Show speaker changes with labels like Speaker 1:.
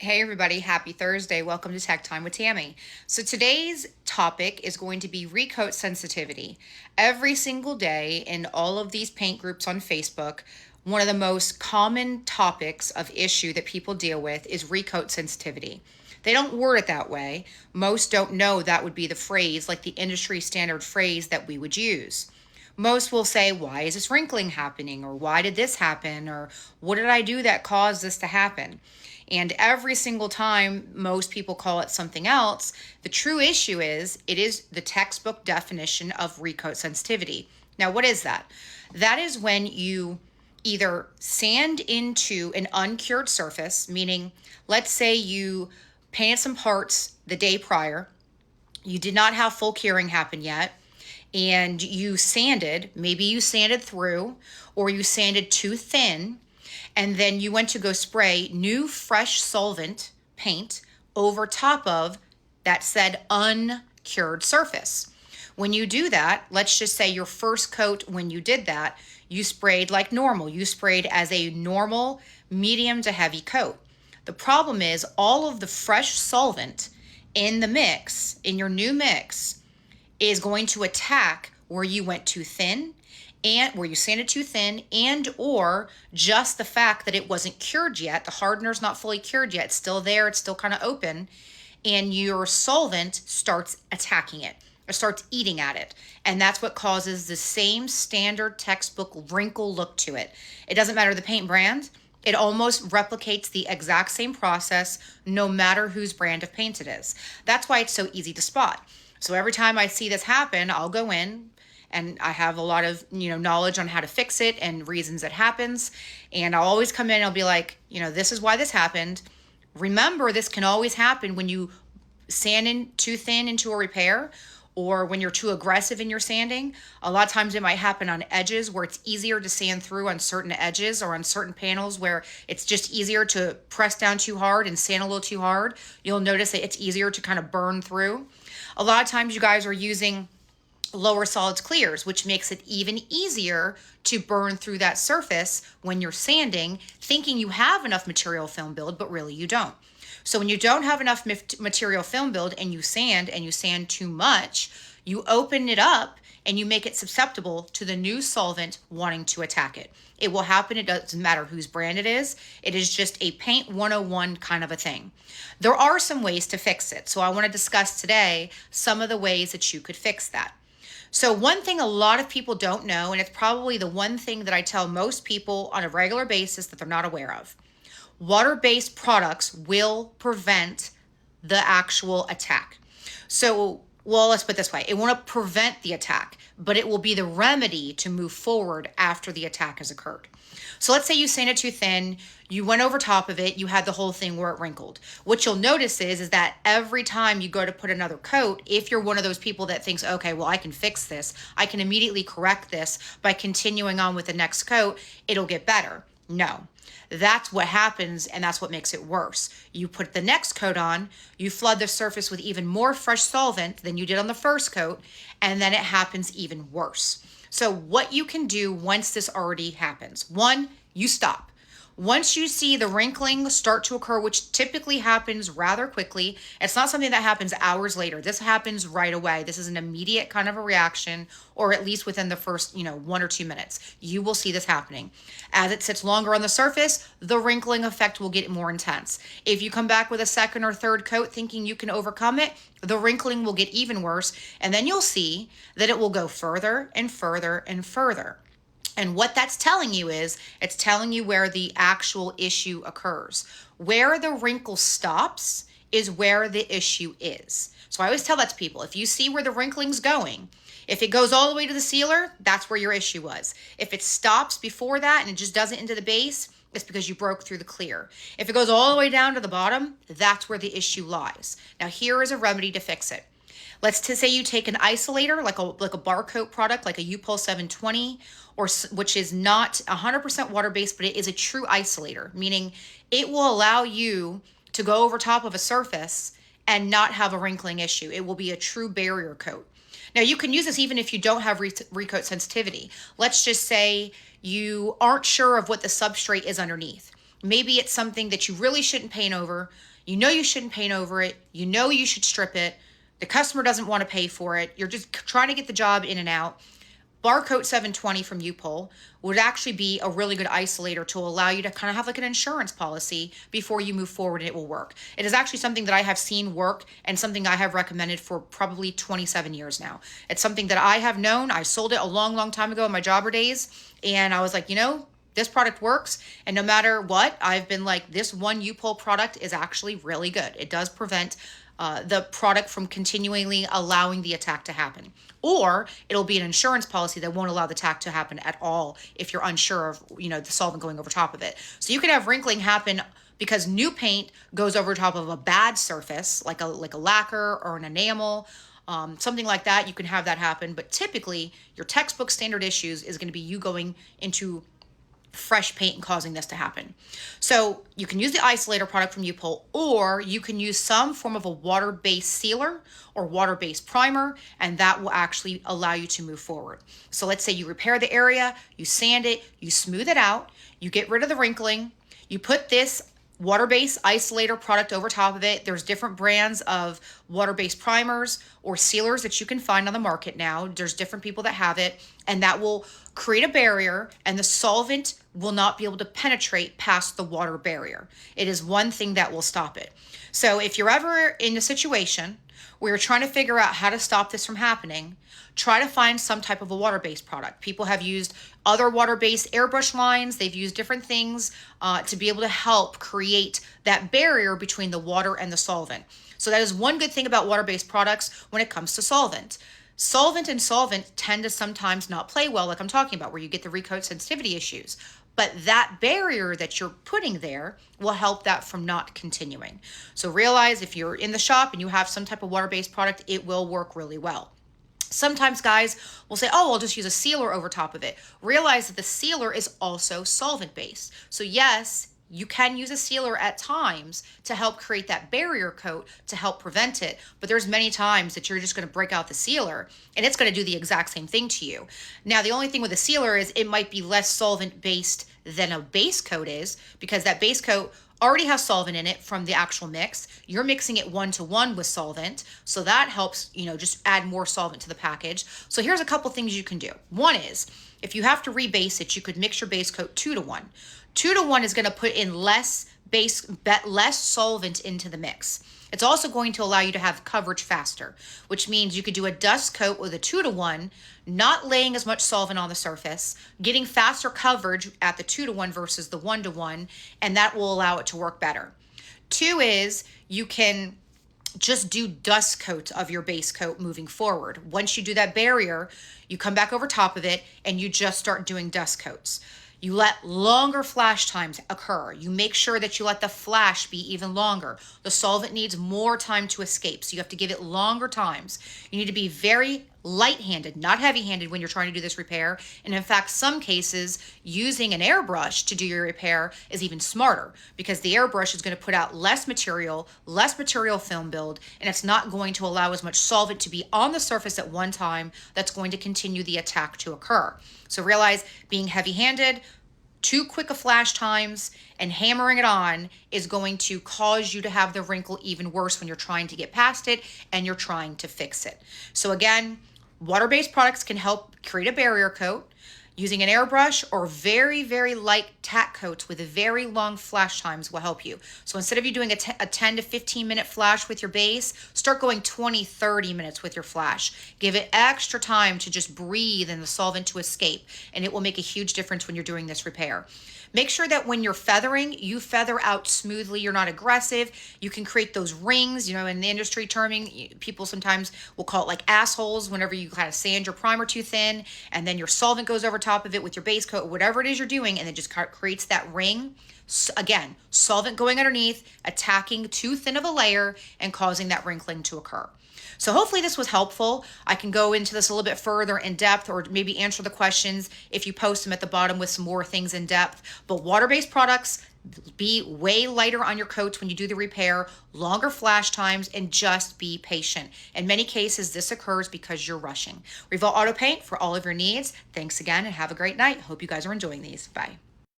Speaker 1: Hey everybody, happy Thursday. Welcome to Time with Tammy. So today's topic is going to be recoat sensitivity. Every single day in all of these paint groups on Facebook, one of the most common topics of issue that people deal with is recoat sensitivity. They don't word it that way. Most don't know that would be the phrase, like the industry standard phrase that we would use. Most will say, why is this wrinkling happening? Or why did this happen? Or what did I do that caused this to happen? And every single time most people call it something else, the true issue is it is the textbook definition of recoat sensitivity. Now, what is that? That is when you either sand into an uncured surface, meaning let's say you painted some parts the day prior, you did not have full curing happen yet, and you sanded, maybe you sanded through or you sanded too thin, and then you went to go spray new fresh solvent paint over top of that said uncured surface. When you do that, let's just say your first coat, when you did that, you sprayed like normal. You sprayed as a normal medium to heavy coat. The problem is all of the fresh solvent in the mix, in your new mix, is going to attack where you went too thin and where you sanded too thin, and or just the fact that it wasn't cured yet. The hardener's not fully cured yet. It's still there. It's still kind of open, and your solvent starts attacking it or starts eating at it. And that's what causes the same standard textbook wrinkle look to it. It doesn't matter the paint brand. It almost replicates the exact same process no matter whose brand of paint it is. That's why it's so easy to spot. So every time I see this happen, I'll go in and I have a lot of, knowledge on how to fix it and reasons it happens. And I'll always come in and I'll be like, this is why this happened. Remember, this can always happen when you sand in too thin into a repair or when you're too aggressive in your sanding. A lot of times it might happen on edges where it's easier to sand through on certain edges or on certain panels where it's just easier to press down too hard and sand a little too hard. You'll notice that it's easier to kind of burn through. A lot of times you guys are using lower solids clears, which makes it even easier to burn through that surface when you're sanding, thinking you have enough material film build, but really you don't. So when you don't have enough material film build and you sand too much, you open it up and you make it susceptible to the new solvent wanting to attack it. It will happen. It doesn't matter whose brand it is. It is just a paint 101 kind of a thing. There are some ways to fix it. So I want to discuss today some of the ways that you could fix that. So one thing a lot of people don't know, and it's probably the one thing that I tell most people on a regular basis that they're not aware of. Water-based products will prevent the actual attack. So, well, let's put it this way. It won't prevent the attack, but it will be the remedy to move forward after the attack has occurred. So let's say you sanded too thin, you went over top of it, you had the whole thing where it wrinkled. What you'll notice is that every time you go to put another coat, if you're one of those people that thinks, okay, well, I can fix this, I can immediately correct this by continuing on with the next coat, it'll get better. No. That's what happens, and that's what makes it worse. You put the next coat on, you flood the surface with even more fresh solvent than you did on the first coat, and then it happens even worse. So what you can do once this already happens, one, you stop. Once you see the wrinkling start to occur, which typically happens rather quickly, it's not something that happens hours later. This happens right away. This is an immediate kind of a reaction, or at least within the first, 1 or 2 minutes. You will see this happening. As it sits longer on the surface, the wrinkling effect will get more intense. If you come back with a second or third coat thinking you can overcome it, the wrinkling will get even worse, and then you'll see that it will go further and further and further. And what that's telling you is it's telling you where the actual issue occurs. Where the wrinkle stops is where the issue is. So I always tell that to people. If you see where the wrinkling's going, if it goes all the way to the sealer, that's where your issue was. If it stops before that and it just doesn't into the base, it's because you broke through the clear. If it goes all the way down to the bottom, that's where the issue lies. Now here is a remedy to fix it. Let's say you take an isolator, like a Barcoat product, like a U-Pol 720, which is not 100% water-based, but it is a true isolator, meaning it will allow you to go over top of a surface and not have a wrinkling issue. It will be a true barrier coat. Now, you can use this even if you don't have recoat sensitivity. Let's just say you aren't sure of what the substrate is underneath. Maybe it's something that you really shouldn't paint over. You know you shouldn't paint over it. You know you should strip it. The customer doesn't want to pay for it. You're just trying to get the job in and out. Recoat 720 from U-Pole would actually be a really good isolator to allow you to kind of have like an insurance policy before you move forward, and it will work. It is actually something that I have seen work and something I have recommended for probably 27 years now. It's something that I have known. I sold it a long, long time ago in my jobber days, and I was like, this product works. And no matter what, I've been like, this one U-Pole product is actually really good. It does prevent the product from continually allowing the attack to happen. Or it'll be an insurance policy that won't allow the attack to happen at all if you're unsure of, the solvent going over top of it. So you could have wrinkling happen because new paint goes over top of a bad surface, like a lacquer or an enamel, something like that. You can have that happen. But typically, your textbook standard issues is going to be you going into fresh paint and causing this to happen. So you can use the isolator product from U-Pole, or you can use some form of a water-based sealer or water-based primer, and that will actually allow you to move forward. So let's say you repair the area, you sand it, you smooth it out, you get rid of the wrinkling, you put this water-based isolator product over top of it. There's different brands of water-based primers or sealers that you can find on the market now. There's different people that have it, and that will create a barrier, and the solvent will not be able to penetrate past the water barrier. It is one thing that will stop it. So if you're ever in a situation where you're trying to figure out how to stop this from happening, try to find some type of a water-based product. People have used other water-based airbrush lines. They've used different things to be able to help create that barrier between the water and the solvent. So that is one good thing about water-based products when it comes to solvent. Solvent and solvent tend to sometimes not play well, like I'm talking about, where you get the recoat sensitivity issues. But that barrier that you're putting there will help that from not continuing. So realize if you're in the shop and you have some type of water-based product, it will work really well. Sometimes guys will say, oh, I'll just use a sealer over top of it. Realize that the sealer is also solvent-based. So yes, you can use a sealer at times to help create that barrier coat to help prevent it, but there's many times that you're just going to break out the sealer and it's going to do the exact same thing to you. Now, the only thing with a sealer is it might be less solvent-based than a base coat is, because that base coat already has solvent in it from the actual mix. You're mixing it 1-to-1 with solvent, so that helps, just add more solvent to the package. So here's a couple things you can do. One is, if you have to rebase it, you could mix your base coat 2-to-1. 2-to-1 is going to put in less solvent into the mix. It's also going to allow you to have coverage faster, which means you could do a dust coat with a 2-to-1, not laying as much solvent on the surface, getting faster coverage at the 2-to-1 versus the 1-to-1, and that will allow it to work better. 2 is you can just do dust coats of your base coat moving forward. Once you do that barrier, you come back over top of it and you just start doing dust coats. You let longer flash times occur. You make sure that you let the flash be even longer. The solvent needs more time to escape, so you have to give it longer times. You need to be very light-handed, not heavy-handed when you're trying to do this repair. And in fact, some cases, using an airbrush to do your repair is even smarter, because the airbrush is going to put out less material film build, and it's not going to allow as much solvent to be on the surface at one time. That's going to continue the attack to occur. So realize being heavy-handed, too quick a flash times, and hammering it on is going to cause you to have the wrinkle even worse when you're trying to get past it and you're trying to fix it. So again, water-based products can help create a barrier coat. Using an airbrush or very, very light tack coats with very long flash times will help you. So instead of you doing a 10 to 15 minute flash with your base, start going 20, 30 minutes with your flash. Give it extra time to just breathe and the solvent to escape, and it will make a huge difference when you're doing this repair. Make sure that when you're feathering, you feather out smoothly. You're not aggressive. You can create those rings, in the industry terming, people sometimes will call it like assholes whenever you kind of sand your primer too thin and then your solvent goes over top of it with your base coat, whatever it is you're doing, and it just creates that ring. Again, solvent going underneath, attacking too thin of a layer and causing that wrinkling to occur. So hopefully this was helpful. I can go into this a little bit further in depth, or maybe answer the questions if you post them at the bottom with some more things in depth. But water-based products, be way lighter on your coats when you do the repair, longer flash times, and just be patient. In many cases, this occurs because you're rushing. Revolt Auto Paint for all of your needs. Thanks again and have a great night. Hope you guys are enjoying these. Bye.